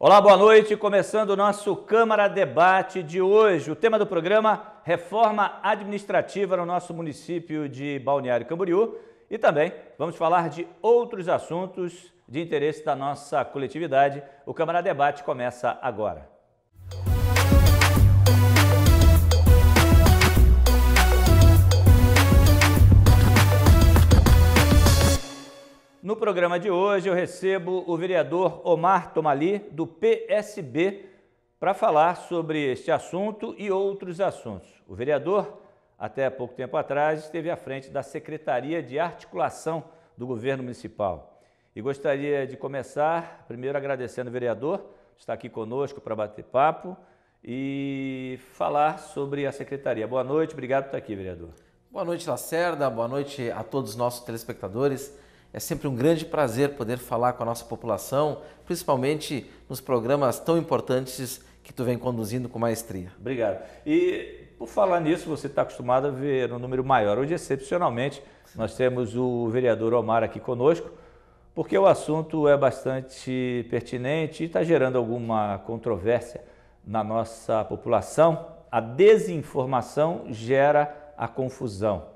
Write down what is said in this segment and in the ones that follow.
Olá, boa noite. Começando o nosso Câmara Debate de hoje. O tema do programa, reforma administrativa no nosso município de Balneário Camboriú. E também vamos falar de outros assuntos de interesse da nossa coletividade. O Câmara Debate começa agora. No programa de hoje eu recebo o vereador Omar Tomali, do PSB, para falar sobre este assunto e outros assuntos. O vereador, até pouco tempo atrás, esteve à frente da Secretaria de Articulação do Governo Municipal. E gostaria de começar, primeiro agradecendo o vereador, que está aqui conosco para bater papo e falar sobre a Secretaria. Boa noite, obrigado por estar aqui, vereador. Boa noite, Lacerda, boa noite a todos os nossos telespectadores. É sempre um grande prazer poder falar com a nossa população, principalmente nos programas tão importantes que tu vem conduzindo com maestria. Obrigado. E por falar nisso, você está acostumado a ver um número maior. Hoje, excepcionalmente, nós temos o vereador Omar aqui conosco, porque o assunto é bastante pertinente e está gerando alguma controvérsia na nossa população. A desinformação gera a confusão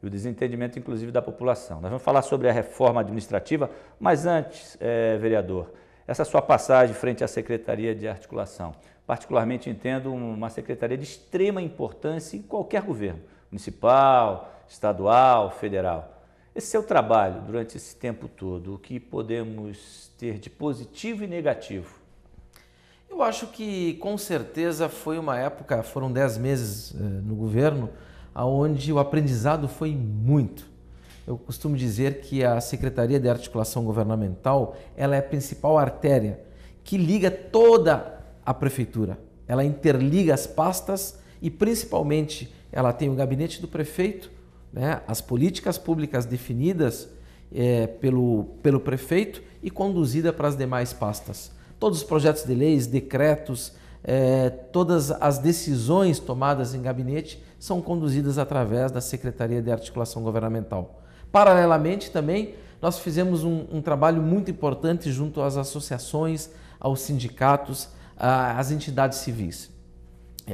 e o desentendimento, inclusive, da população. Nós vamos falar sobre a reforma administrativa, mas antes, vereador, essa sua passagem frente à Secretaria de Articulação, particularmente entendo uma secretaria de extrema importância em qualquer governo, municipal, estadual, federal. Esse seu trabalho, durante esse tempo todo, o que podemos ter de positivo e negativo? Eu acho que, com certeza, foi uma época, foram 10 meses no governo, onde o aprendizado foi muito. Eu costumo dizer que a Secretaria de Articulação Governamental, ela é a principal artéria que liga toda a prefeitura. Ela interliga as pastas e, principalmente, ela tem o gabinete do prefeito, né, as políticas públicas definidas pelo prefeito e conduzida para as demais pastas. Todos os projetos de leis, decretos, todas as decisões tomadas em gabinete são conduzidas através da Secretaria de Articulação Governamental. Paralelamente também, nós fizemos um trabalho muito importante junto às associações, aos sindicatos, às entidades civis.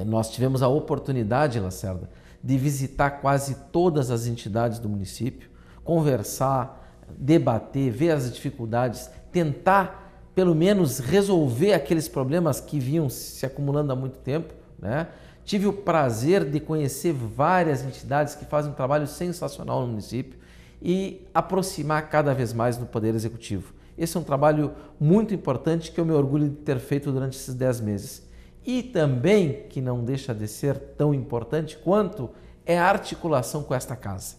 Nós tivemos a oportunidade, Lacerda, de visitar quase todas as entidades do município, conversar, debater, ver as dificuldades, tentar pelo menos resolver aqueles problemas que vinham se acumulando há muito tempo, né? Tive o prazer de conhecer várias entidades que fazem um trabalho sensacional no município e aproximar cada vez mais do Poder Executivo. Esse é um trabalho muito importante que eu me orgulho de ter feito durante esses 10 meses. E também, que não deixa de ser tão importante quanto, é a articulação com esta casa.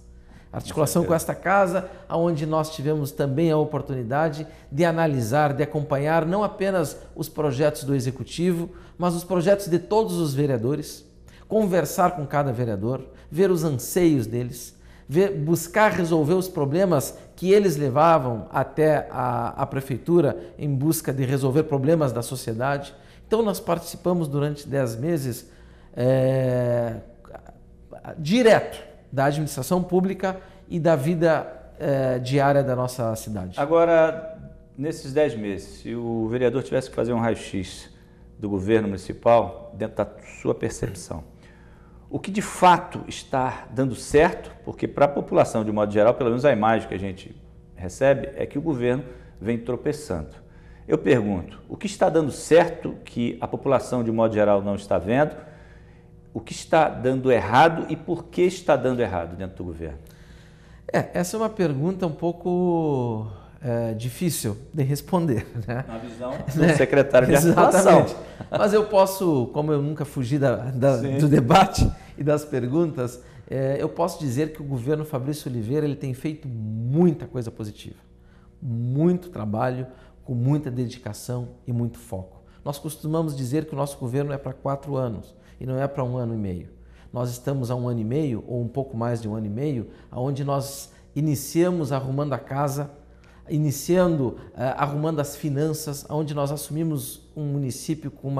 Articulação com esta casa, onde nós tivemos também a oportunidade de analisar, de acompanhar não apenas os projetos do Executivo, mas os projetos de todos os vereadores, conversar com cada vereador, ver os anseios deles, buscar resolver os problemas que eles levavam até a prefeitura em busca de resolver problemas da sociedade. Então nós participamos durante 10 meses direto da administração pública e da vida diária da nossa cidade. Agora, nesses 10 meses, se o vereador tivesse que fazer um raio-x do governo municipal, dentro da sua percepção, o que de fato está dando certo, porque para a população, de modo geral, pelo menos a imagem que a gente recebe, é que o governo vem tropeçando. Eu pergunto, o que está dando certo que a população, de modo geral, não está vendo? O que está dando errado e por que está dando errado dentro do governo? Essa é uma pergunta um pouco difícil de responder, né? Na visão do secretário de Articulação. Mas eu posso, como eu nunca fugi do debate e das perguntas, eu posso dizer que o governo Fabrício Oliveira ele tem feito muita coisa positiva. Muito trabalho, com muita dedicação e muito foco. Nós costumamos dizer que o nosso governo é para 4 anos. E não é para 1 ano e meio. Nós estamos há 1 ano e meio, ou um pouco mais de 1 ano e meio, onde nós iniciamos arrumando a casa, arrumando as finanças, onde nós assumimos um município com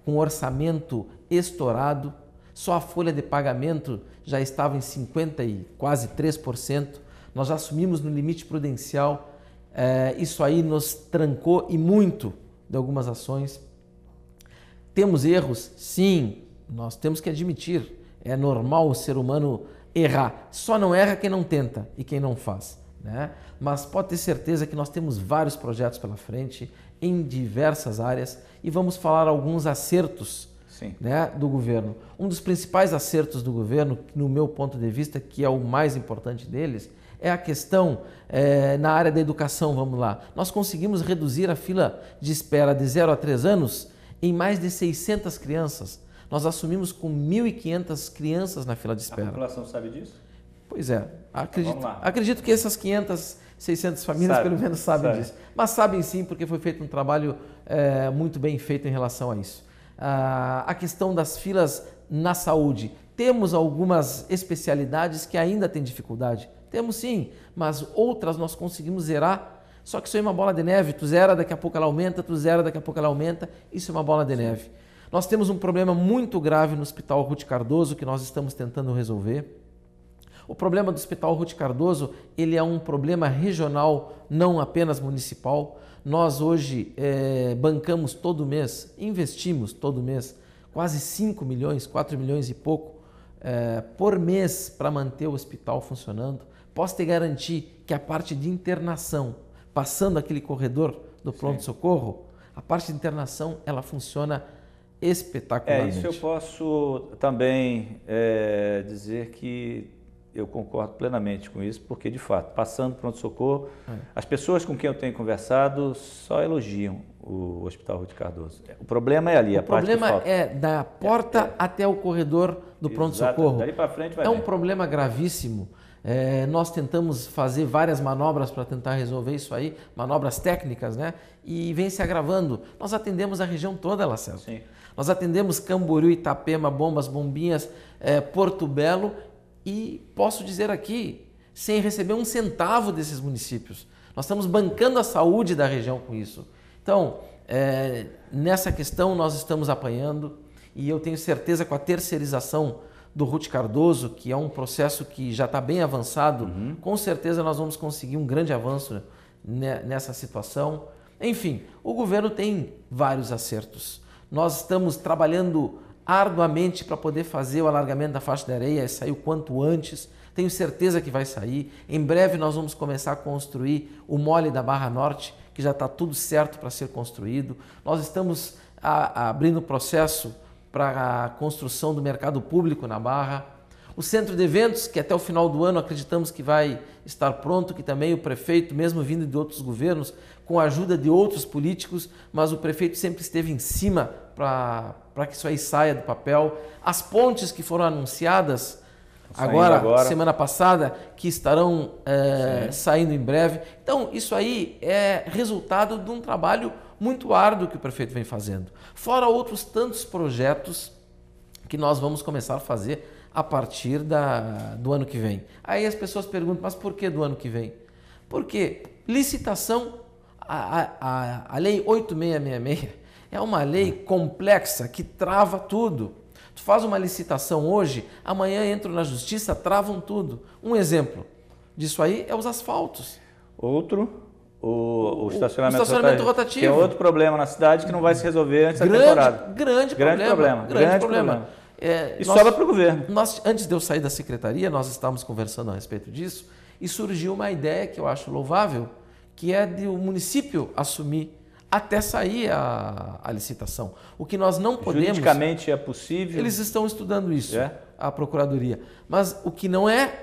um orçamento estourado, só a folha de pagamento já estava em 50% e quase 3%, nós já assumimos no limite prudencial, isso aí nos trancou e muito de algumas ações. Temos erros? Sim, nós temos que admitir. É normal o ser humano errar. Só não erra quem não tenta e quem não faz, né? Mas pode ter certeza que nós temos vários projetos pela frente em diversas áreas e vamos falar alguns acertos, né, do governo. Um dos principais acertos do governo, no meu ponto de vista, que é o mais importante deles, é a questão na área da educação. Vamos lá. Nós conseguimos reduzir a fila de espera de 0 a 3 anos em mais de 600 crianças. Nós assumimos com 1.500 crianças na fila de espera. A população sabe disso? Pois é. Acredito que essas 500, 600 famílias pelo menos sabem disso. Mas sabem sim, porque foi feito um trabalho muito bem feito em relação a isso. A questão das filas na saúde. Temos algumas especialidades que ainda têm dificuldade. Temos sim, mas outras nós conseguimos zerar. Só que isso é uma bola de neve. Tu zera, daqui a pouco ela aumenta, tu zera, daqui a pouco ela aumenta. Isso é uma bola de neve. Nós temos um problema muito grave no Hospital Ruth Cardoso que nós estamos tentando resolver. O problema do Hospital Ruth Cardoso, ele é um problema regional, não apenas municipal. Nós hoje bancamos todo mês, investimos todo mês, quase 5 milhões, 4 milhões e pouco por mês para manter o hospital funcionando. Posso te garantir que a parte de internação, passando aquele corredor do pronto-socorro, a parte de internação ela funciona espetacularmente. Isso eu posso também dizer que eu concordo plenamente com isso, porque de fato, passando pronto-socorro, as pessoas com quem eu tenho conversado só elogiam o Hospital Ruth Cardoso. O problema é ali, a parte que falta. O problema é da porta até o corredor do pronto-socorro. Dali para frente vai um problema gravíssimo. Nós tentamos fazer várias manobras para tentar resolver isso aí, manobras técnicas, né? E vem se agravando. Nós atendemos a região toda, Lacerda. Sim. Nós atendemos Camboriú, Itapema, Bombas, Bombinhas, Porto Belo e posso dizer aqui, sem receber um centavo desses municípios. Nós estamos bancando a saúde da região com isso. Então, nessa questão nós estamos apanhando e eu tenho certeza com a terceirização do Ruth Cardoso, que é um processo que já está bem avançado, com certeza nós vamos conseguir um grande avanço nessa situação. Enfim, o governo tem vários acertos. Nós estamos trabalhando arduamente para poder fazer o alargamento da faixa de areia, sair o quanto antes. Tenho certeza que vai sair. Em breve nós vamos começar a construir o mole da Barra Norte, que já está tudo certo para ser construído. Nós estamos abrindo o processo para a construção do mercado público na Barra. O centro de eventos, que até o final do ano acreditamos que vai estar pronto, que também o prefeito, mesmo vindo de outros governos, com a ajuda de outros políticos, mas o prefeito sempre esteve em cima para que isso aí saia do papel. As pontes que foram anunciadas agora, semana passada, que estarão saindo em breve. Então, isso aí é resultado de um trabalho muito árduo que o prefeito vem fazendo. Fora outros tantos projetos que nós vamos começar a fazer a partir do ano que vem. Aí as pessoas perguntam, mas por que do ano que vem? Porque licitação, a Lei 8666 é uma lei complexa que trava tudo. Tu faz uma licitação hoje, amanhã entram na justiça, travam tudo. Um exemplo disso aí é os asfaltos. Outro, o estacionamento rotativo. Que é outro problema na cidade que não vai se resolver antes da temporada. Grande problema. E sobra para o governo. Antes de eu sair da secretaria, nós estávamos conversando a respeito disso e surgiu uma ideia que eu acho louvável, que é de o município assumir até sair a licitação. O que nós não podemos... Juridicamente é possível? Eles estão estudando isso, a Procuradoria. Mas o que não é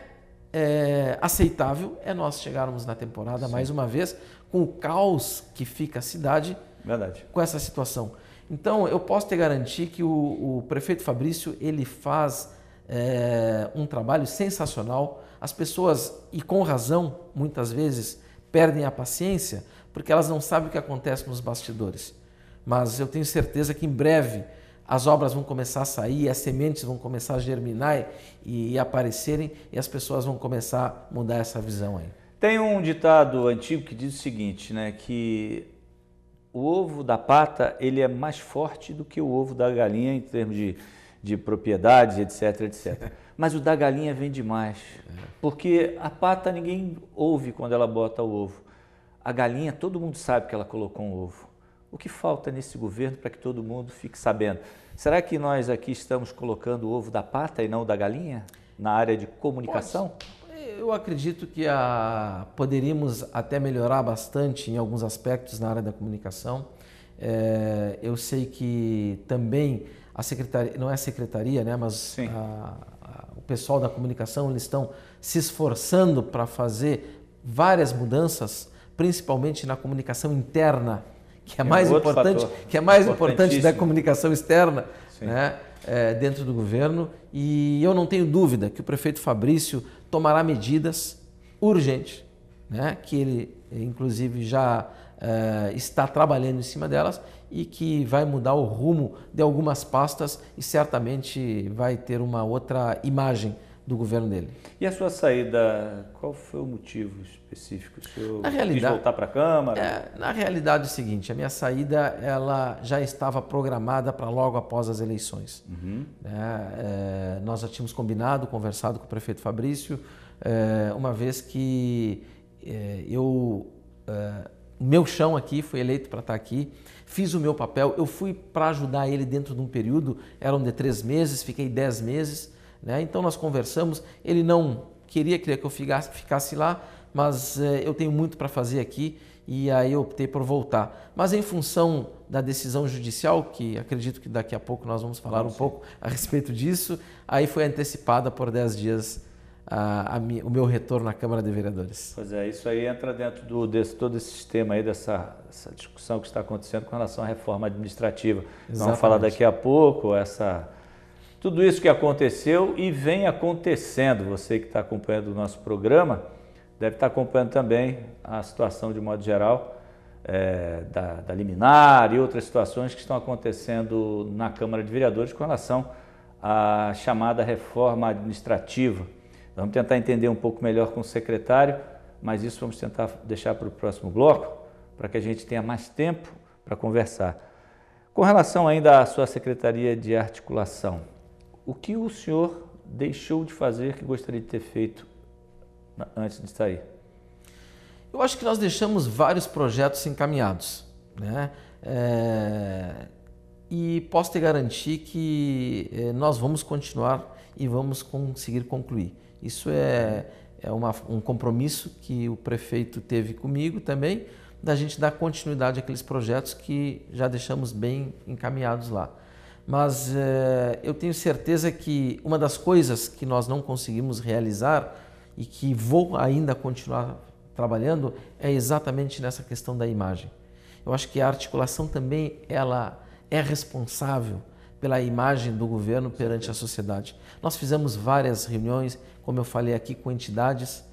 aceitável é nós chegarmos na temporada, mais uma vez, com o caos que fica a cidade com essa situação. Então, eu posso te garantir que o prefeito Fabrício ele faz um trabalho sensacional. As pessoas, e com razão, muitas vezes, perdem a paciência porque elas não sabem o que acontece nos bastidores. Mas eu tenho certeza que em breve as obras vão começar a sair, as sementes vão começar a germinar e aparecerem e as pessoas vão começar a mudar essa visão aí. Tem um ditado antigo que diz o seguinte, né, que o ovo da pata ele é mais forte do que o ovo da galinha em termos de propriedades, etc, etc. Mas o da galinha vende mais, porque a pata ninguém ouve quando ela bota o ovo. A galinha, todo mundo sabe que ela colocou um ovo. O que falta nesse governo para que todo mundo fique sabendo? Será que nós aqui estamos colocando o ovo da pata e não da galinha na área de comunicação? Eu acredito que poderíamos até melhorar bastante em alguns aspectos na área da comunicação. Eu sei que também a secretaria, não é a secretaria, né, mas o pessoal da comunicação, eles estão se esforçando para fazer várias mudanças, principalmente na comunicação interna, que é mais importante da comunicação externa, né, dentro do governo. E eu não tenho dúvida que o prefeito Fabrício tomará medidas urgentes, né, que ele inclusive já está trabalhando em cima delas e que vai mudar o rumo de algumas pastas e certamente vai ter uma outra imagem do governo dele. E a sua saída, qual foi o motivo específico? O senhor quis voltar para a Câmara? Na realidade é o seguinte, a minha saída ela já estava programada para logo após as eleições. Nós já tínhamos conversado com o prefeito Fabrício, uma vez que o meu chão aqui, fui eleito para estar aqui, fiz o meu papel, eu fui para ajudar ele dentro de um período, eram de 3 meses, fiquei 10 meses, né? Então nós conversamos, ele não queria que eu ficasse lá, mas eu tenho muito para fazer aqui e aí eu optei por voltar. Mas em função da decisão judicial, que acredito que daqui a pouco nós vamos falar um pouco a respeito disso, aí foi antecipada por 10 dias o meu retorno à Câmara de Vereadores. Pois é, isso aí entra dentro todo esse sistema aí, dessa discussão que está acontecendo com relação à reforma administrativa. Exatamente. Vamos falar daqui a pouco, tudo isso que aconteceu e vem acontecendo. Você que está acompanhando o nosso programa deve estar acompanhando também a situação de modo geral, da liminar e outras situações que estão acontecendo na Câmara de Vereadores com relação à chamada reforma administrativa. Vamos tentar entender um pouco melhor com o secretário, mas isso vamos tentar deixar para o próximo bloco, para que a gente tenha mais tempo para conversar. Com relação ainda à sua Secretaria de Articulação, o que o senhor deixou de fazer que gostaria de ter feito antes de sair? Eu acho que nós deixamos vários projetos encaminhados, né? E posso te garantir que nós vamos continuar e vamos conseguir concluir. Isso é um compromisso que o prefeito teve comigo também, da gente dar continuidade àqueles projetos que já deixamos bem encaminhados lá. Mas eu tenho certeza que uma das coisas que nós não conseguimos realizar e que vou ainda continuar trabalhando é exatamente nessa questão da imagem. Eu acho que a articulação também ela é responsável pela imagem do governo perante a sociedade. Nós fizemos várias reuniões, como eu falei aqui, com entidades.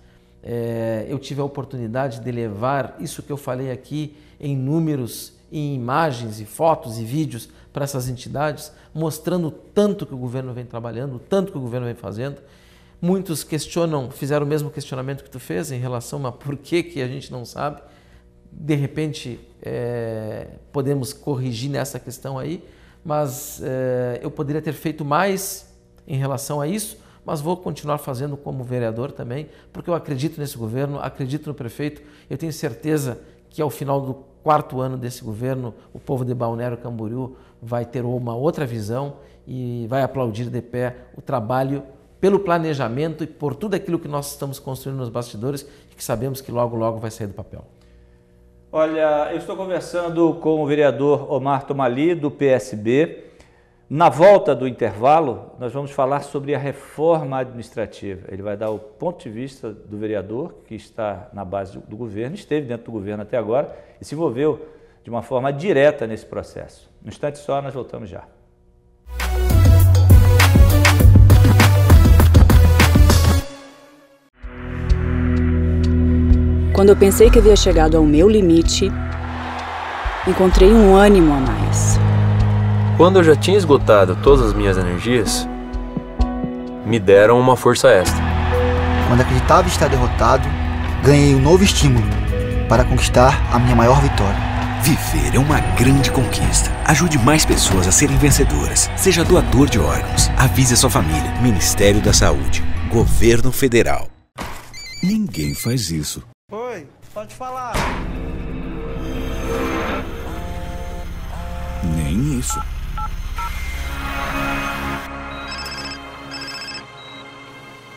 Eu tive a oportunidade de levar isso que eu falei aqui em números, em imagens e fotos e vídeos para essas entidades, mostrando o tanto que o governo vem trabalhando, o tanto que o governo vem fazendo. Muitos fizeram o mesmo questionamento que tu fez em relação a por que a gente não sabe. De repente, podemos corrigir nessa questão aí, mas eu poderia ter feito mais em relação a isso, mas vou continuar fazendo como vereador também, porque eu acredito nesse governo, acredito no prefeito. Eu tenho certeza que ao final do 4º ano desse governo, o povo de Balneário Camboriú vai ter uma outra visão e vai aplaudir de pé o trabalho pelo planejamento e por tudo aquilo que nós estamos construindo nos bastidores e que sabemos que logo, logo vai sair do papel. Olha, eu estou conversando com o vereador Omar Tomali, do PSB. Na volta do intervalo, nós vamos falar sobre a reforma administrativa. Ele vai dar o ponto de vista do vereador, que está na base do governo, esteve dentro do governo até agora e se envolveu de uma forma direta nesse processo. Um instante só, nós voltamos já. Quando eu pensei que havia chegado ao meu limite, encontrei um ânimo a mais. Quando eu já tinha esgotado todas as minhas energias, me deram uma força extra. Quando acreditava estar derrotado, ganhei um novo estímulo para conquistar a minha maior vitória. Viver é uma grande conquista. Ajude mais pessoas a serem vencedoras. Seja doador de órgãos. Avise a sua família. Ministério da Saúde. Governo Federal. Ninguém faz isso. Oi, pode falar. Nem isso.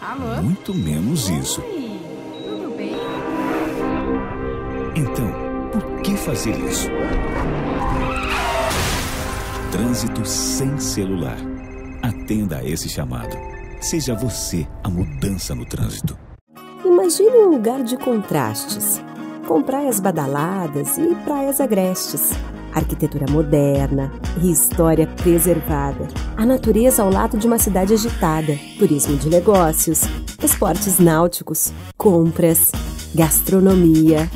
Alô? Muito menos isso. Oi, tudo bem? Então, por que fazer isso? Trânsito sem celular. Atenda a esse chamado. Seja você a mudança no trânsito. Imagine um lugar de contrastes, com praias badaladas e praias agrestes. Arquitetura moderna e história preservada. A natureza ao lado de uma cidade agitada. Turismo de negócios, esportes náuticos, compras, gastronomia,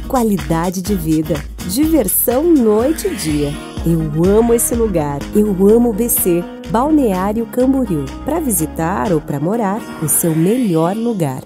qualidade de vida, diversão noite e dia. Eu amo esse lugar. Eu amo BC, Balneário Camboriú. Para visitar ou para morar, o seu melhor lugar.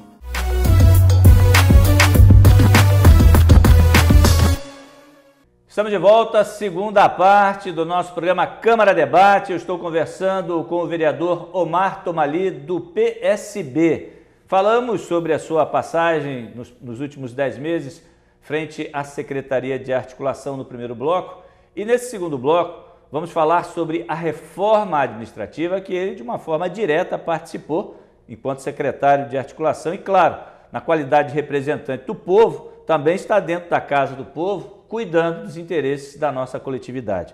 Estamos de volta, segunda parte do nosso programa Câmara Debate. Eu estou conversando com o vereador Omar Tomali, do PSB. Falamos sobre a sua passagem nos últimos 10 meses frente à Secretaria de Articulação no primeiro bloco. E nesse segundo bloco, vamos falar sobre a reforma administrativa que ele, de uma forma direta, participou enquanto secretário de Articulação. E, claro, na qualidade de representante do povo, também está dentro da Casa do Povo, cuidando dos interesses da nossa coletividade.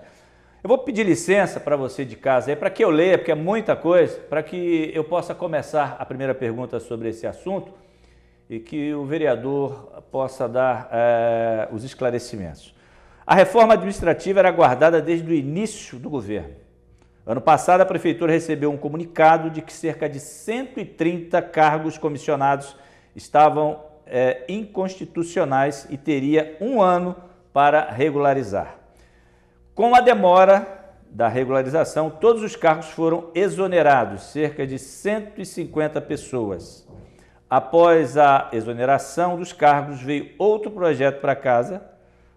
Eu vou pedir licença para você de casa aí, para que eu leia, porque é muita coisa, para que eu possa começar a primeira pergunta sobre esse assunto e que o vereador possa dar os esclarecimentos. A reforma administrativa era aguardada desde o início do governo. Ano passado, a Prefeitura recebeu um comunicado de que cerca de 130 cargos comissionados estavam inconstitucionais e teria um ano para regularizar. Com a demora da regularização, todos os cargos foram exonerados, cerca de 150 pessoas. Após a exoneração dos cargos, veio outro projeto para casa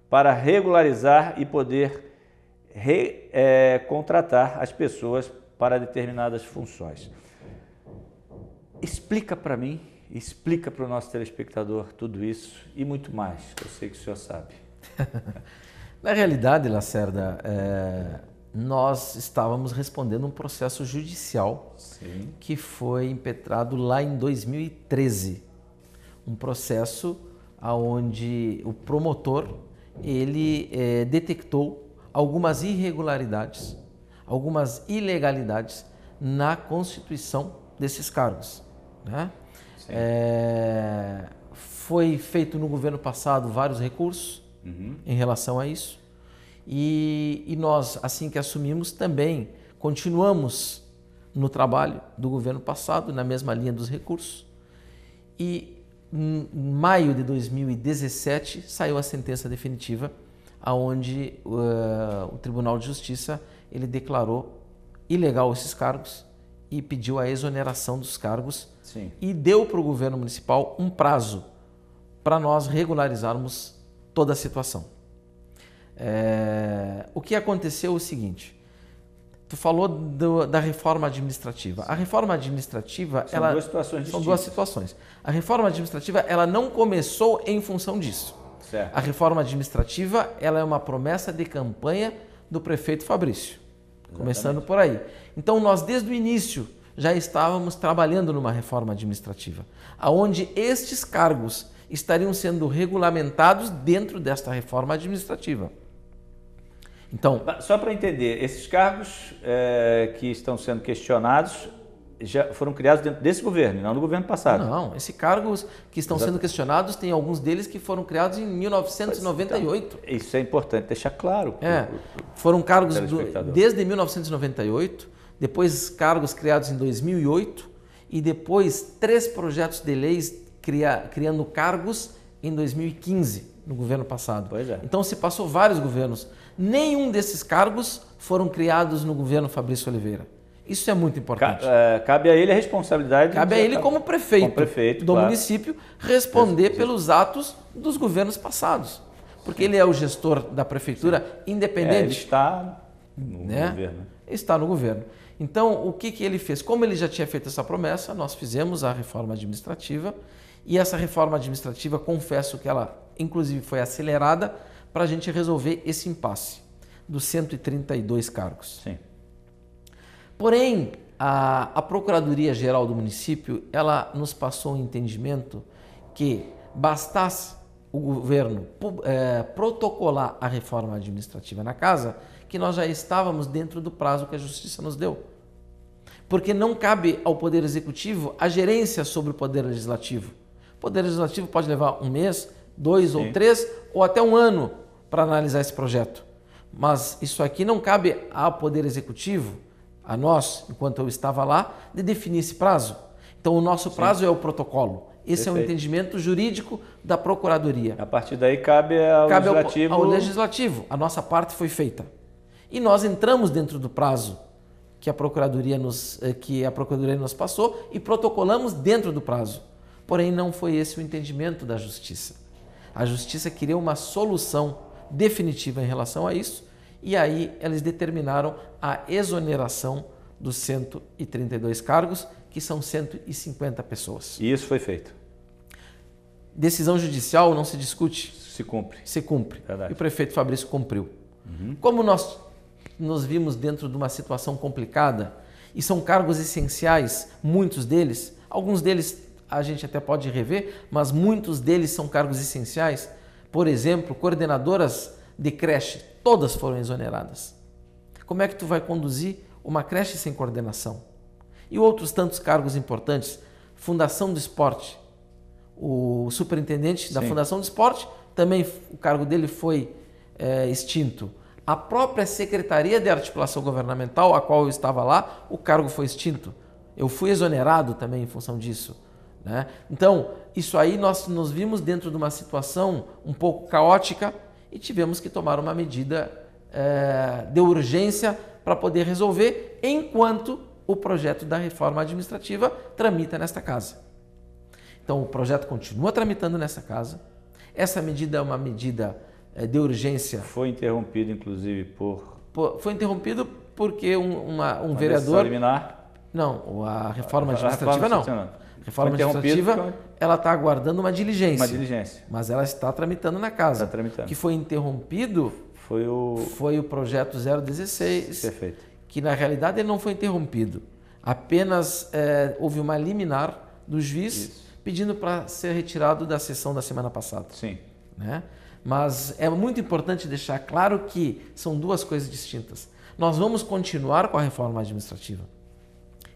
para regularizar e poder contratar as pessoas para determinadas funções. Explica para mim, explica para o nosso telespectador tudo isso e muito mais, que eu sei que o senhor sabe. Na realidade, Lacerda, nós estávamos respondendo um processo judicial. Sim. Que foi impetrado lá em 2013. Um processo onde o promotor ele detectou algumas irregularidades, algumas ilegalidades na constituição desses cargos, né? Foi feito no governo passado vários recursos em relação a isso e nós, assim que assumimos, também continuamos no trabalho do governo passado, na mesma linha dos recursos, e em maio de 2017 saiu a sentença definitiva, onde o Tribunal de Justiça ele declarou ilegal esses cargos e pediu a exoneração dos cargos. Sim. E deu para o governo municipal um prazo para nós regularizarmos toda a situação. O que aconteceu é o seguinte: tu falou da reforma administrativa. A reforma administrativa... São duas situações distintas. São duas situações. A reforma administrativa ela não começou em função disso. Certo. A reforma administrativa ela é uma promessa de campanha do prefeito Fabrício. Exatamente. Começando por aí. Então, nós desde o início já estávamos trabalhando numa reforma administrativa, onde estes cargos estariam sendo regulamentados dentro desta reforma administrativa. Então, só para entender, esses cargos que estão sendo questionados já foram criados dentro desse governo, não do governo passado. Não, esses cargos que estão sendo questionados, tem alguns deles que foram criados em 1998. Então, isso é importante deixar claro. Foram cargos desde 1998, depois cargos criados em 2008 e depois 3 projetos de leis criando cargos em 2015, no governo passado. Pois é. Então se passou vários governos. Nenhum desses cargos foram criados no governo Fabrício Oliveira. Isso é muito importante. Cabe a ele a responsabilidade. Cabe a ele como prefeito do município responder pelos atos dos governos passados. Porque ele é o gestor da prefeitura independente. Ele está no governo. Está no governo. Então, o que ele fez? Como ele já tinha feito essa promessa, nós fizemos a reforma administrativa e essa reforma administrativa, confesso que ela, inclusive, foi acelerada para a gente resolver esse impasse. dos 132 cargos. Sim. Porém, a Procuradoria-Geral do município, ela nos passou um entendimento que bastasse o governo protocolar a reforma administrativa na casa, que nós já estávamos dentro do prazo que a Justiça nos deu. Porque não cabe ao Poder Executivo a gerência sobre o Poder Legislativo. O Poder Legislativo pode levar 1 mês, 2 ou 3, ou até 1 ano para analisar esse projeto. Mas isso aqui não cabe ao Poder Executivo, a nós, enquanto eu estava lá, de definir esse prazo. Então o nosso prazo é o protocolo. Esse é o entendimento jurídico da Procuradoria. A partir daí cabe ao Legislativo. A nossa parte foi feita. E nós entramos dentro do prazo que a Procuradoria nos passou e protocolamos dentro do prazo. Porém, não foi esse o entendimento da Justiça. A Justiça queria uma solução definitiva em relação a isso, e aí eles determinaram a exoneração dos 132 cargos, que são 150 pessoas. E isso foi feito? Decisão judicial não se discute. Se cumpre. Se cumpre. Verdade. E o prefeito Fabrício cumpriu. Como nós nos vimos dentro de uma situação complicada, e são cargos essenciais, muitos deles, alguns deles a gente até pode rever, mas muitos deles são cargos essenciais. Por exemplo, coordenadoras de creche, todas foram exoneradas. Como é que tu vai conduzir uma creche sem coordenação? E outros tantos cargos importantes, Fundação do Esporte. O superintendente da Fundação do Esporte, também o cargo dele foi extinto. A própria Secretaria de Articulação Governamental, a qual eu estava lá, o cargo foi extinto. Eu fui exonerado também em função disso, né? Então, isso aí nós nos vimos dentro de uma situação um pouco caótica e tivemos que tomar uma medida de urgência para poder resolver, enquanto o projeto da reforma administrativa tramita nesta casa. Então, o projeto continua tramitando nessa casa. Essa medida é uma medida de urgência. Foi interrompido, inclusive, Foi interrompido porque um vereador... Liminar? Não, a reforma administrativa não. A reforma administrativa, ela está aguardando uma diligência. Uma diligência. Mas ela está tramitando na casa. Está tramitando. O que foi interrompido foi o projeto 016. Perfeito. Que, na realidade, ele não foi interrompido. Apenas houve uma liminar do juiz pedindo para ser retirado da sessão da semana passada. Sim. Né? Mas é muito importante deixar claro que são duas coisas distintas. Nós vamos continuar com a reforma administrativa.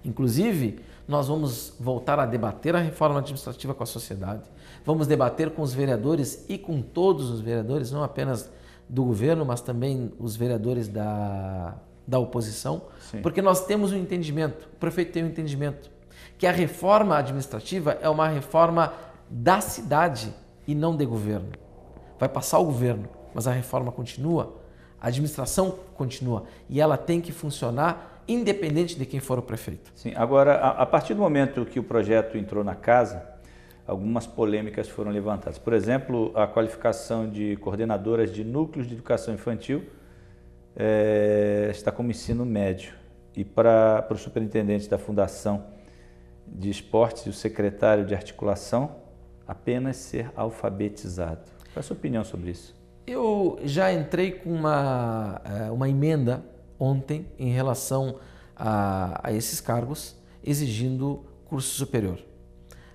Inclusive, nós vamos voltar a debater a reforma administrativa com a sociedade. Vamos debater com os vereadores e com todos os vereadores, não apenas do governo, mas também os vereadores da oposição. Sim. Porque nós temos um entendimento, o prefeito tem um entendimento, que a reforma administrativa é uma reforma da cidade e não de governo. Vai passar o governo, mas a reforma continua, a administração continua e ela tem que funcionar independente de quem for o prefeito. Sim. Agora, a partir do momento que o projeto entrou na casa, algumas polêmicas foram levantadas. Por exemplo, a qualificação de coordenadoras de núcleos de educação infantil está como ensino médio. E para o superintendente da Fundação de Esportes e o secretário de Articulação, apenas ser alfabetizado. Qual é a sua opinião sobre isso? Eu já entrei com uma emenda ontem em relação a esses cargos, exigindo curso superior.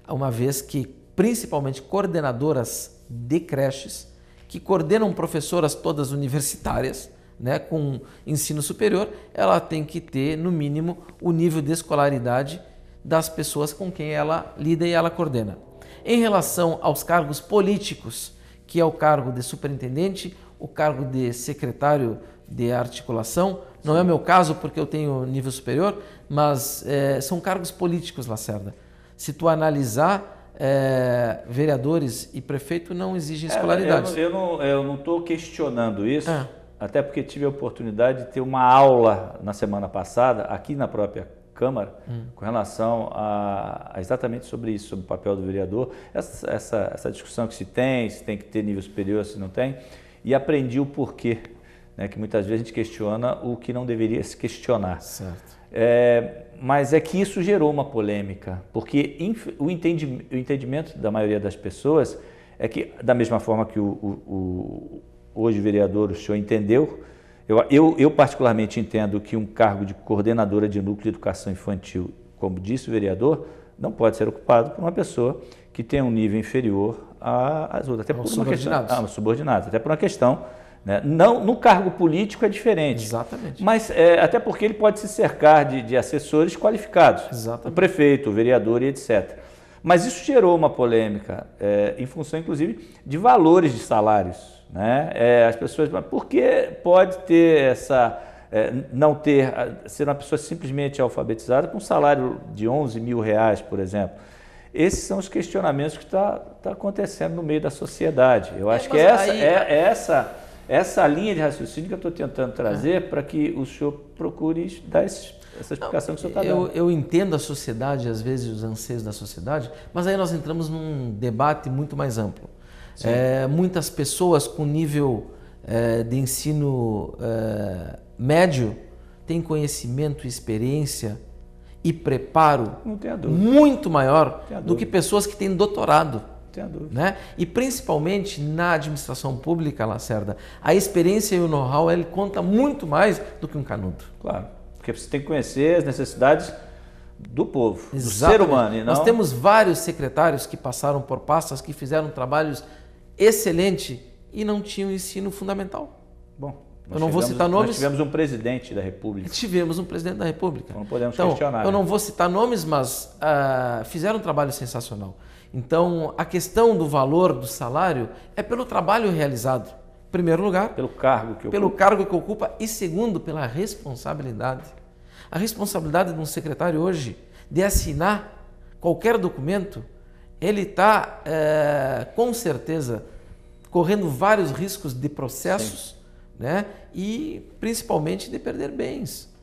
Uma vez que, principalmente, coordenadoras de creches, que coordenam professoras todas universitárias, né, com ensino superior, ela tem que ter, no mínimo, o nível de escolaridade das pessoas com quem ela lida e ela coordena. Em relação aos cargos políticos, que é o cargo de superintendente, o cargo de secretário de articulação, não é o meu caso porque eu tenho nível superior, mas são cargos políticos, Lacerda. Se tu analisar, vereadores e prefeito não exigem escolaridade. Eu não estou questionando isso, até porque tive a oportunidade de ter uma aula na semana passada, aqui na própria Câmara, com relação a exatamente sobre isso, sobre o papel do vereador, essa discussão que se tem que ter nível superior, se não tem, e aprendi o porquê, né, que muitas vezes a gente questiona o que não deveria se questionar. Certo. Mas é que isso gerou uma polêmica, porque o entendimento da maioria das pessoas é que, da mesma forma que hoje o vereador, o senhor entendeu, Eu particularmente entendo que um cargo de coordenadora de núcleo de educação infantil, como disse o vereador, não pode ser ocupado por uma pessoa que tem um nível inferior às outras. Até por uma questão, subordinados. Até por uma questão, né? Não, no cargo político é diferente. Exatamente. Mas até porque ele pode se cercar de assessores qualificados. Exatamente. O prefeito, o vereador e etc. Mas isso gerou uma polêmica, em função, inclusive, de valores de salários. Né? As pessoas, mas por que pode ter essa, ser uma pessoa simplesmente alfabetizada com um salário de 11 mil reais, por exemplo? Esses são os questionamentos que tá acontecendo no meio da sociedade. Eu acho que essa linha de raciocínio que eu estou tentando trazer para que o senhor procure dar essa explicação que o senhor está dando. Eu entendo a sociedade, às vezes os anseios da sociedade, mas aí nós entramos num debate muito mais amplo. Muitas pessoas com nível de ensino médio têm conhecimento, experiência e preparo muito maior do que pessoas que têm doutorado. Né? E principalmente na administração pública, Lacerda, a experiência e o know-how ele conta muito mais do que um canudo. Claro, porque você tem que conhecer as necessidades do povo, do ser humano. E não... Nós temos vários secretários que passaram por pastas, que fizeram trabalhos excelentes e não tinham ensino fundamental. Bom, eu não vou citar nomes. Nós tivemos um presidente da República. Tivemos um presidente da República. Não podemos questionar. Eu não vou citar nomes, mas fizeram um trabalho sensacional. Então, a questão do valor do salário é pelo trabalho realizado. Em primeiro lugar, pelo cargo que ocupa e segundo, pela responsabilidade. A responsabilidade de um secretário hoje de assinar qualquer documento, ele está, com certeza, correndo vários riscos de processos, né? E principalmente de perder bens.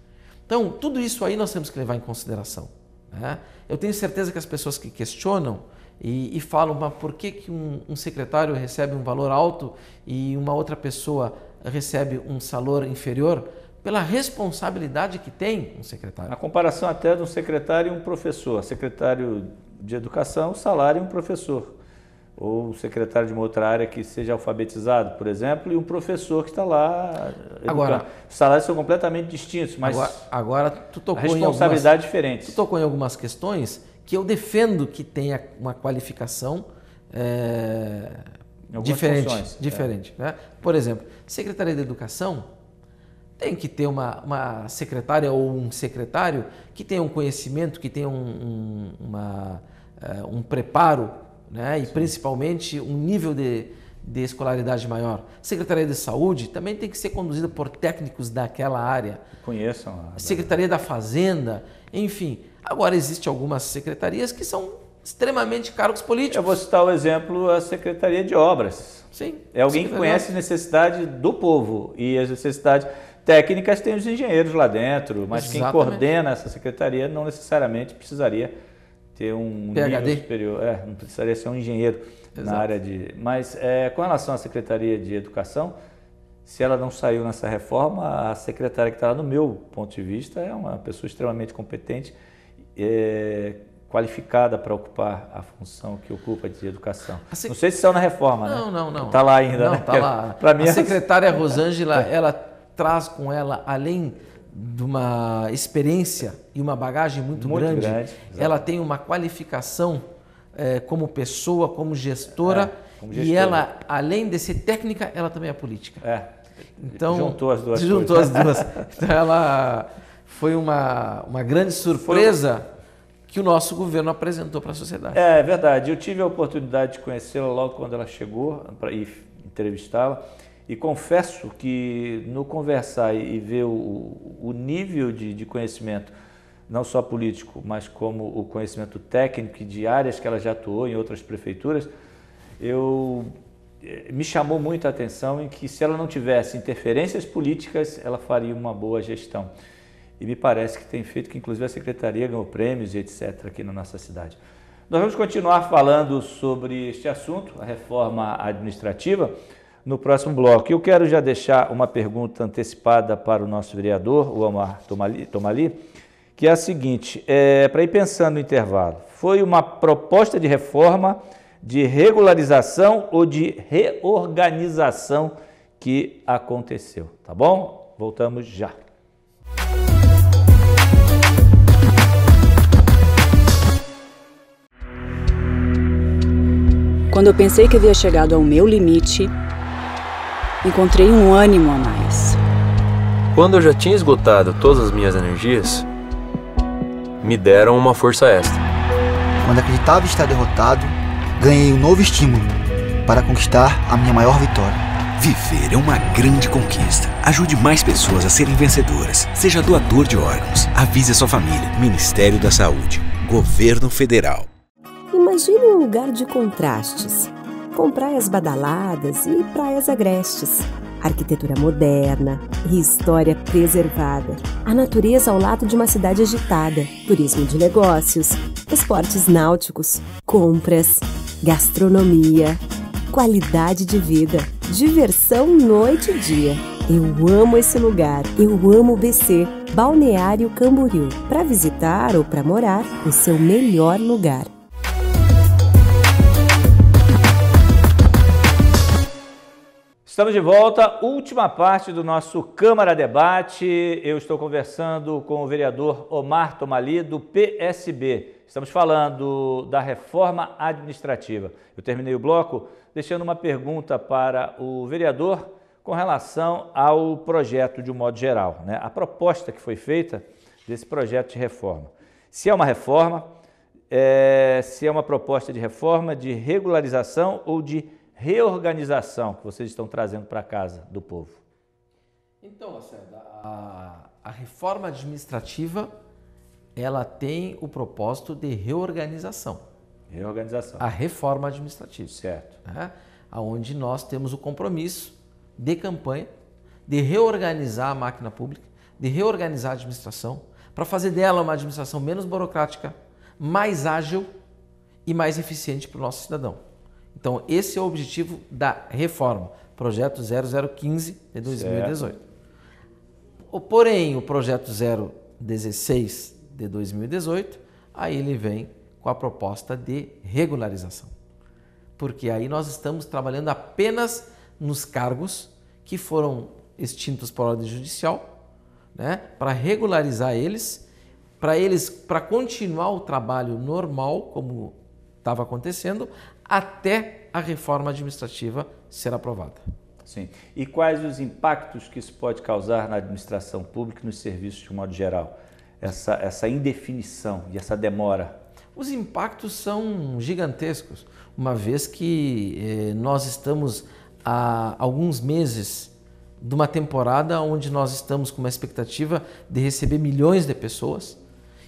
Então, tudo isso aí nós temos que levar em consideração. Né? Eu tenho certeza que as pessoas que questionam e falam, mas por que um secretário recebe um valor alto e uma outra pessoa recebe um salário inferior? Pela responsabilidade que tem um secretário. A comparação até de um secretário e um professor. Secretário de educação, o salário é um professor. Ou secretário de uma outra área que seja alfabetizado, por exemplo, e um professor que está lá educando. Agora, os salários são completamente distintos, mas agora tu tocou a responsabilidade é diferente. Tu tocou em algumas questões que eu defendo que tenha uma qualificação diferente. Né? Por exemplo, Secretaria de Educação tem que ter uma secretária ou um secretário que tenha um conhecimento, que tenha um preparo, né? E principalmente um nível de escolaridade maior. Secretaria de Saúde também tem que ser conduzida por técnicos daquela área. Conheçam. Secretaria da Fazenda, enfim. Agora, existem algumas secretarias que são extremamente cargos políticos. Eu vou citar o exemplo, a Secretaria de Obras. Sim. É alguém que conhece a necessidade do povo e as necessidades técnicas tem os engenheiros lá dentro, mas quem coordena essa secretaria não necessariamente precisaria ter um nível superior. Não precisaria ser um engenheiro na área de... Mas com relação à Secretaria de Educação, se ela não saiu nessa reforma, a secretária que está lá, no meu ponto de vista, é uma pessoa extremamente competente, qualificada para ocupar a função que ocupa de educação. Não sei se saiu na reforma, né? Não. Está lá ainda, né? Está lá. Pra mim, a secretária Rosângela, ela traz com ela, além de uma experiência e uma bagagem muito grande, ela tem uma qualificação como pessoa, como gestora, e ela, além de ser técnica, ela também é política. Então, juntou as duas. Então, ela foi uma grande surpresa que o nosso governo apresentou para a sociedade. É verdade. Eu tive a oportunidade de conhecê-la logo quando ela chegou para ir entrevistá-la. E confesso que no conversar e ver o nível de conhecimento, não só político, mas como o conhecimento técnico de áreas que ela já atuou em outras prefeituras, me chamou muito a atenção em que se ela não tivesse interferências políticas, ela faria uma boa gestão. E me parece que tem feito que inclusive a Secretaria ganhou prêmios e etc. aqui na nossa cidade. Nós vamos continuar falando sobre este assunto, a reforma administrativa, no próximo bloco. Eu quero já deixar uma pergunta antecipada para o nosso vereador, o Omar Tomali, que é a seguinte, para ir pensando no intervalo, foi uma proposta de reforma, de regularização ou de reorganização que aconteceu, tá bom? Voltamos já. Quando eu pensei que havia chegado ao meu limite, encontrei um ânimo a mais. Quando eu já tinha esgotado todas as minhas energias, me deram uma força extra. Quando acreditava estar derrotado, ganhei um novo estímulo para conquistar a minha maior vitória. Viver é uma grande conquista. Ajude mais pessoas a serem vencedoras. Seja doador de órgãos. Avise a sua família. Ministério da Saúde. Governo Federal. Imagine um lugar de contrastes, com praias badaladas e praias agrestes. Arquitetura moderna e história preservada. A natureza ao lado de uma cidade agitada. Turismo de negócios, esportes náuticos, compras, gastronomia, qualidade de vida, diversão noite e dia. Eu amo esse lugar. Eu amo o BC, Balneário Camboriú. Para visitar ou para morar, o seu melhor lugar. Estamos de volta, última parte do nosso Câmara Debate. Eu estou conversando com o vereador Omar Tomali, do PSB. Estamos falando da reforma administrativa. Eu terminei o bloco deixando uma pergunta para o vereador com relação ao projeto de um modo geral, né? A proposta que foi feita desse projeto de reforma. Se é uma reforma, se é uma proposta de reforma, de regularização ou de reorganização que vocês estão trazendo para a casa do povo? Então, Lacerda, a reforma administrativa, ela tem o propósito de reorganização. Reorganização. A reforma administrativa. Certo. Né? Onde nós temos o compromisso de campanha de reorganizar a máquina pública, de reorganizar a administração, para fazer dela uma administração menos burocrática, mais ágil e mais eficiente para o nosso cidadão. Então, esse é o objetivo da reforma, projeto 0015 de 2018. Certo. Porém, o projeto 016 de 2018, aí ele vem com a proposta de regularização. Porque aí nós estamos trabalhando apenas nos cargos que foram extintos por ordem judicial, né, para regularizar eles, para continuar o trabalho normal, como estava acontecendo, até a reforma administrativa ser aprovada. Sim. E quais os impactos que isso pode causar na administração pública e nos serviços de um modo geral? Essa indefinição e essa demora? Os impactos são gigantescos, uma vez que nós estamos há alguns meses de uma temporada onde nós estamos com uma expectativa de receber milhões de pessoas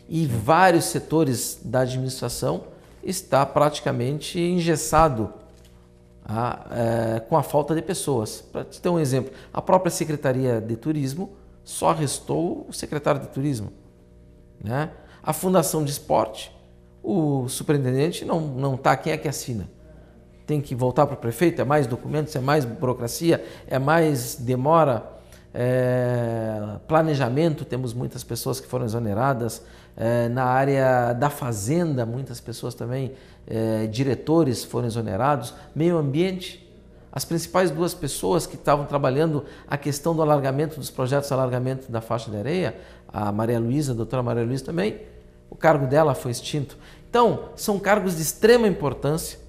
e vários setores da administração está praticamente engessado com a falta de pessoas. Para te ter um exemplo, a própria Secretaria de Turismo só restou o secretário de Turismo, né? A Fundação de Esporte, o superintendente não está, quem é que assina? Tem que voltar para o prefeito, é mais documentos, é mais burocracia, é mais demora, planejamento, temos muitas pessoas que foram exoneradas, na área da fazenda, muitas pessoas também, diretores foram exonerados, meio ambiente, as principais duas pessoas que estavam trabalhando a questão do alargamento dos projetos de alargamento da faixa de areia, a Maria Luísa, a doutora Maria Luísa também, o cargo dela foi extinto. Então, são cargos de extrema importância.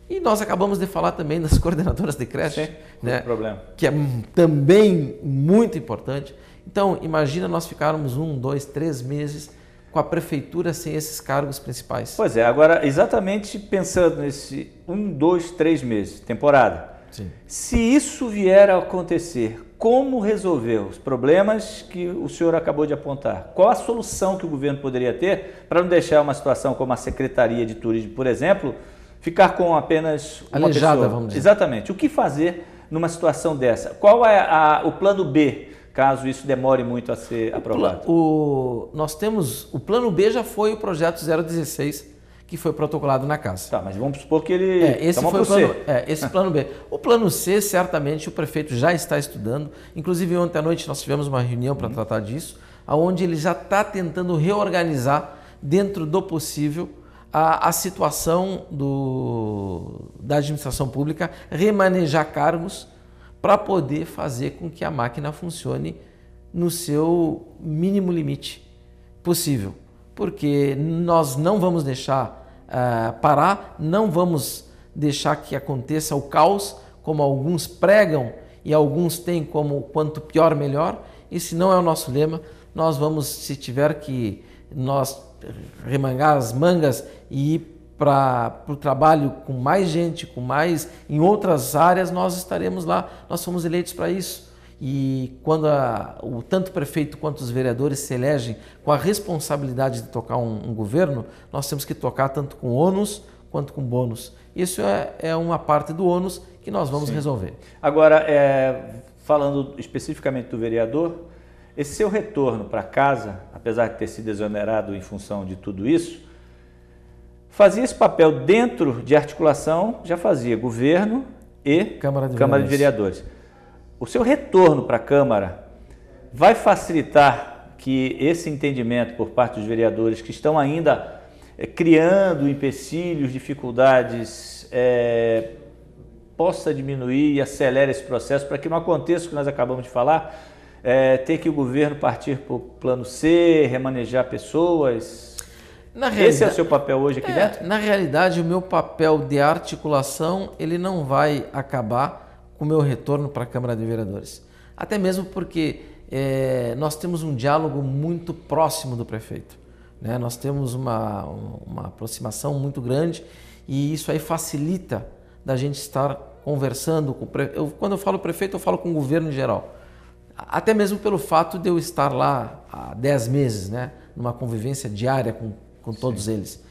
E nós acabamos de falar também das coordenadoras de creche, né? Problema. Que é também muito importante. Então, imagina nós ficarmos 1, 2, 3 meses com a prefeitura sem esses cargos principais. Pois é, agora exatamente pensando nesse 1, 2, 3 meses, temporada. Sim. Se isso vier a acontecer, como resolver os problemas que o senhor acabou de apontar? Qual a solução que o governo poderia ter para não deixar uma situação como a Secretaria de Turismo, por exemplo, ficar com apenas uma aleijada, pessoa? Vamos dizer. Exatamente. O que fazer numa situação dessa? Qual é o plano B, caso isso demore muito a ser aprovado? Nós temos, o plano B já foi o projeto 016, que foi protocolado na casa. Tá, mas vamos supor que ele... esse foi o plano, esse plano B. O plano C, certamente, o prefeito já está estudando. Inclusive, ontem à noite nós tivemos uma reunião para tratar disso, onde ele já está tentando reorganizar, dentro do possível, a situação da administração pública, remanejar cargos para poder fazer com que a máquina funcione no seu mínimo limite possível, porque nós não vamos deixar parar, não vamos deixar que aconteça o caos, como alguns pregam e alguns têm como quanto pior melhor. Esse não é o nosso lema. Nós vamos, se tiver que nós remangar as mangas e ir para o trabalho com mais gente, com mais em outras áreas, nós estaremos lá. Nós fomos eleitos para isso. E quando tanto o prefeito quanto os vereadores se elegem com a responsabilidade de tocar um governo, nós temos que tocar tanto com ônus quanto com bônus. Isso é uma parte do ônus que nós vamos resolver. Agora, falando especificamente do vereador, esse seu retorno para casa, apesar de ter sido exonerado em função de tudo isso, fazia esse papel dentro de articulação, já fazia governo e Câmara de Vereadores. O seu retorno para a Câmara vai facilitar que esse entendimento por parte dos vereadores que estão ainda criando empecilhos, dificuldades, possa diminuir e acelere esse processo para que não aconteça o que nós acabamos de falar, ter que o governo partir para o plano C, remanejar pessoas? Esse é o seu papel hoje aqui dentro? Na realidade, o meu papel de articulação ele não vai acabar com o meu retorno para a Câmara de Vereadores. Até mesmo porque nós temos um diálogo muito próximo do prefeito, né? Nós temos uma aproximação muito grande e isso aí facilita da gente estar conversando com o prefeito. Quando eu falo prefeito, eu falo com o governo em geral. Até mesmo pelo fato de eu estar lá há 10 meses, né? Numa convivência diária com todos eles.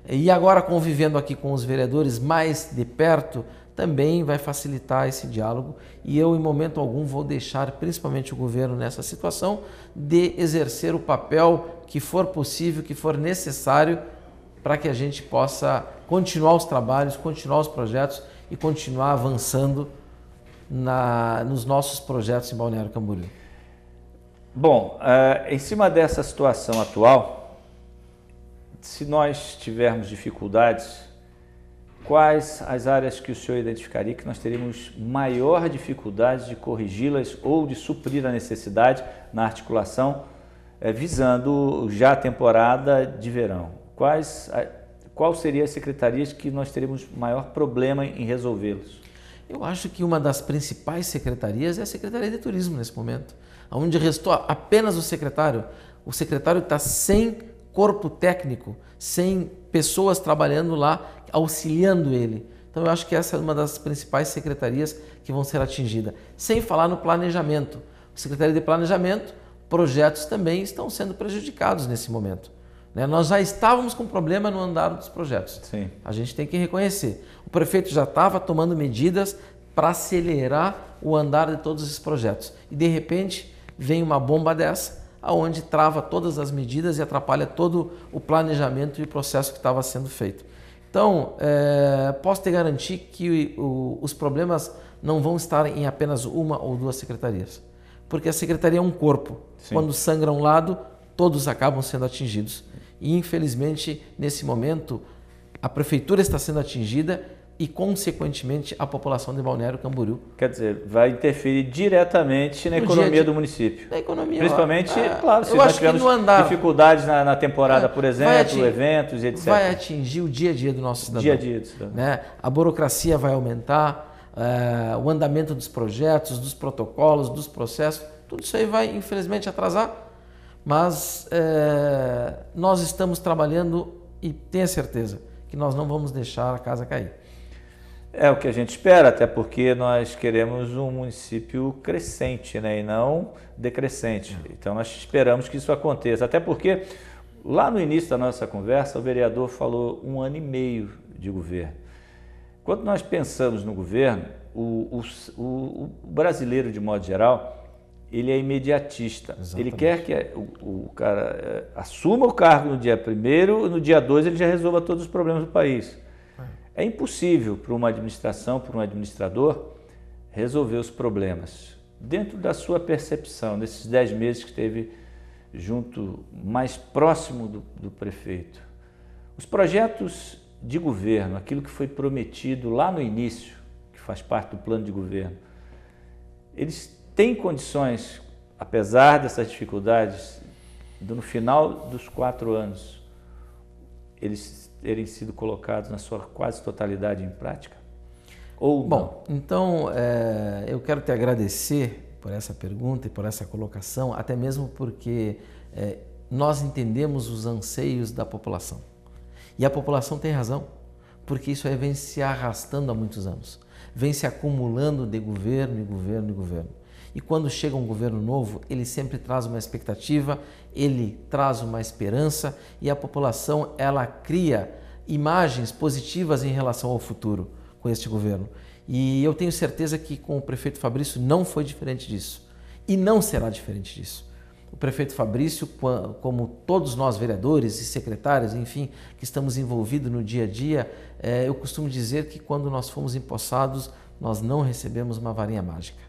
E agora convivendo aqui com os vereadores mais de perto, também vai facilitar esse diálogo e eu em momento algum vou deixar principalmente o governo nessa situação de exercer o papel que for possível, que for necessário para que a gente possa continuar os trabalhos, continuar os projetos e continuar avançando nos nossos projetos em Balneário Camboriú. Bom, em cima dessa situação atual, se nós tivermos dificuldades, quais as áreas que o senhor identificaria que nós teríamos maior dificuldade de corrigi-las ou de suprir a necessidade na articulação, visando já a temporada de verão? Qual seria as secretarias que nós teríamos maior problema em resolvê-los? Eu acho que uma das principais secretarias é a Secretaria de Turismo nesse momento, onde restou apenas o secretário. O secretário está sem corpo técnico, sem pessoas trabalhando lá, auxiliando ele. Então eu acho que essa é uma das principais secretarias que vão ser atingidas. Sem falar no planejamento. Secretaria de Planejamento, projetos também estão sendo prejudicados nesse momento. Nós já estávamos com problema no andar dos projetos. Sim. A gente tem que reconhecer. O prefeito já estava tomando medidas para acelerar o andar de todos esses projetos. E de repente vem uma bomba dessa, aonde trava todas as medidas e atrapalha todo o planejamento e o processo que estava sendo feito. Então, posso te garantir que os problemas não vão estar em apenas uma ou duas secretarias. Porque a secretaria é um corpo. Sim. Quando sangra um lado, todos acabam sendo atingidos. E, infelizmente, nesse momento, a prefeitura está sendo atingida e, consequentemente, a população de Balneário Camboriú. Quer dizer, vai interferir diretamente na economia do município. Na economia. Principalmente, claro, se nós tivermos dificuldades na temporada, por exemplo, eventos e etc. Vai atingir o dia a dia do nosso cidadão. Dia a dia do cidadão. Né? A burocracia vai aumentar, o andamento dos projetos, dos protocolos, dos processos, tudo isso aí vai, infelizmente, atrasar. Mas nós estamos trabalhando e tenha certeza que nós não vamos deixar a casa cair. É o que a gente espera, até porque nós queremos um município crescente, né, e não decrescente. Então nós esperamos que isso aconteça, até porque lá no início da nossa conversa o vereador falou 1 ano e meio de governo. Quando nós pensamos no governo, o brasileiro de modo geral, ele é imediatista. Exatamente. Ele quer que o cara assuma o cargo no dia 1º, no dia 2 ele já resolva todos os problemas do país. É impossível para uma administração, para um administrador, resolver os problemas. Dentro da sua percepção, nesses 10 meses que esteve junto, mais próximo do prefeito, os projetos de governo, aquilo que foi prometido lá no início, que faz parte do plano de governo, eles têm condições, apesar dessas dificuldades, no final dos 4 anos, eles terem sido colocados na sua quase totalidade em prática? Ou bom, não? Então eu quero te agradecer por essa pergunta e por essa colocação, até mesmo porque nós entendemos os anseios da população. E a população tem razão, porque isso aí vem se arrastando há muitos anos, vem se acumulando de governo e governo e governo. E quando chega um governo novo, ele sempre traz uma expectativa, ele traz uma esperança e a população ela cria imagens positivas em relação ao futuro com este governo. E eu tenho certeza que com o prefeito Fabrício não foi diferente disso e não será diferente disso. O prefeito Fabrício, como todos nós vereadores e secretários, enfim, que estamos envolvidos no dia a dia, eu costumo dizer que quando nós fomos empossados, nós não recebemos uma varinha mágica.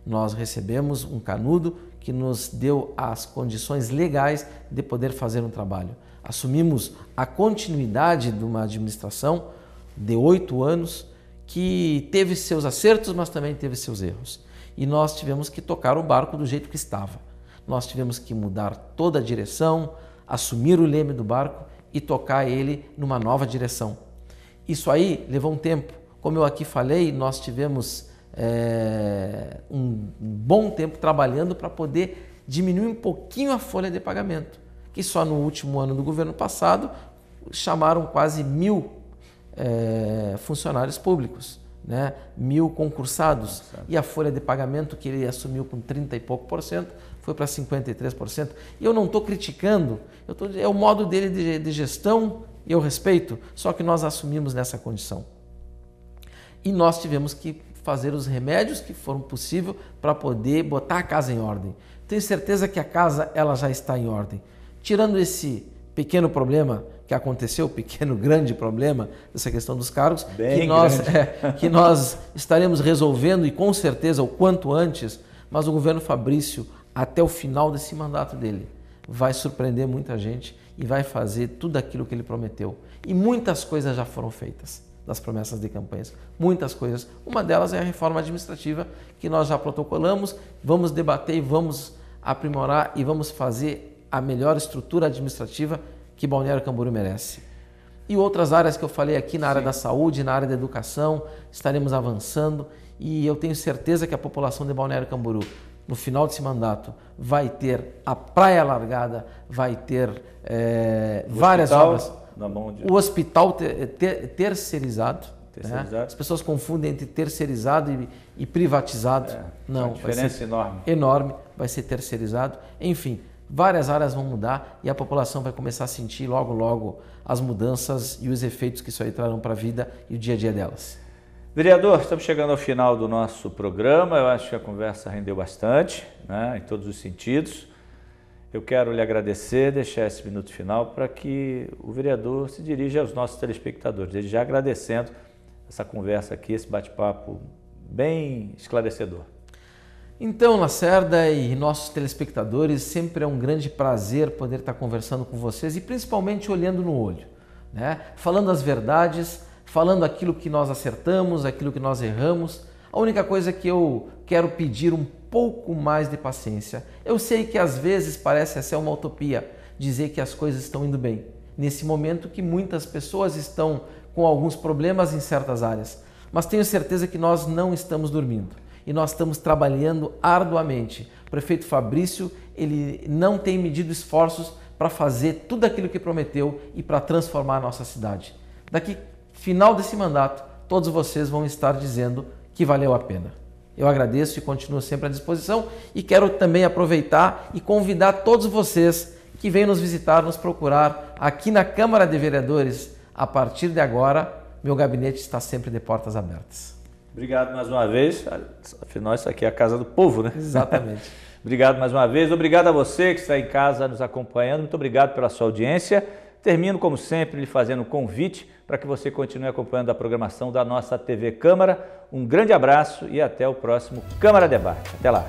Nós recebemos um canudo que nos deu as condições legais de poder fazer um trabalho. Assumimos a continuidade de uma administração de 8 anos que teve seus acertos, mas também teve seus erros. E nós tivemos que tocar o barco do jeito que estava. Nós tivemos que mudar toda a direção, assumir o leme do barco e tocar ele numa nova direção. Isso aí levou um tempo. Como eu aqui falei, nós tivemos um bom tempo trabalhando para poder diminuir um pouquinho a folha de pagamento, que só no último ano do governo passado chamaram quase 1.000 funcionários públicos, né? 1.000 concursados, e a folha de pagamento que ele assumiu com 30 e pouco por cento foi para 53%. E eu não estou criticando, é o modo dele de gestão, eu respeito, só que nós assumimos nessa condição. E nós tivemos que fazer os remédios que foram possíveis para poder botar a casa em ordem. Tenho certeza que a casa ela já está em ordem. Tirando esse pequeno problema que aconteceu, pequeno grande problema dessa questão dos cargos, que nós estaremos resolvendo e com certeza o quanto antes, mas o governo Fabrício, até o final desse mandato dele, vai surpreender muita gente e vai fazer tudo aquilo que ele prometeu. E muitas coisas já foram feitas das promessas de campanhas, muitas coisas. Uma delas é a reforma administrativa que nós já protocolamos, vamos debater e vamos aprimorar e vamos fazer a melhor estrutura administrativa que Balneário Camboriú merece. E outras áreas que eu falei aqui, na área da saúde, na área da educação, estaremos avançando e eu tenho certeza que a população de Balneário Camboriú, no final desse mandato, vai ter a praia alargada, vai ter várias obras. O hospital terceirizado. Né? As pessoas confundem entre terceirizado e privatizado. Não, uma diferença enorme. Enorme, vai ser terceirizado. Enfim, várias áreas vão mudar e a população vai começar a sentir logo, logo as mudanças e os efeitos que isso aí trarão para a vida e o dia a dia delas. Vereador, estamos chegando ao final do nosso programa. Eu acho que a conversa rendeu bastante, né, em todos os sentidos. Eu quero lhe agradecer, deixar esse minuto final para que o vereador se dirija aos nossos telespectadores. Desde já agradecendo essa conversa aqui, esse bate-papo bem esclarecedor. Então, Lacerda e nossos telespectadores, sempre é um grande prazer poder estar conversando com vocês e principalmente olhando no olho, né? Falando as verdades, falando aquilo que nós acertamos, aquilo que nós erramos. A única coisa que eu quero pedir um pouco mais de paciência. Eu sei que às vezes parece ser uma utopia dizer que as coisas estão indo bem, nesse momento que muitas pessoas estão com alguns problemas em certas áreas, mas tenho certeza que nós não estamos dormindo e nós estamos trabalhando arduamente. O prefeito Fabrício, ele não tem medido esforços para fazer tudo aquilo que prometeu e para transformar a nossa cidade. Daqui, final desse mandato, todos vocês vão estar dizendo que valeu a pena. Eu agradeço e continuo sempre à disposição e quero também aproveitar e convidar todos vocês que venham nos visitar, nos procurar aqui na Câmara de Vereadores. A partir de agora, meu gabinete está sempre de portas abertas. Obrigado mais uma vez. Afinal, isso aqui é a casa do povo, né? Exatamente. Obrigado mais uma vez. Obrigado a você que está em casa nos acompanhando. Muito obrigado pela sua audiência. Termino, como sempre, lhe fazendo um convite para que você continue acompanhando a programação da nossa TV Câmara. Um grande abraço e até o próximo Câmara Debate. Até lá!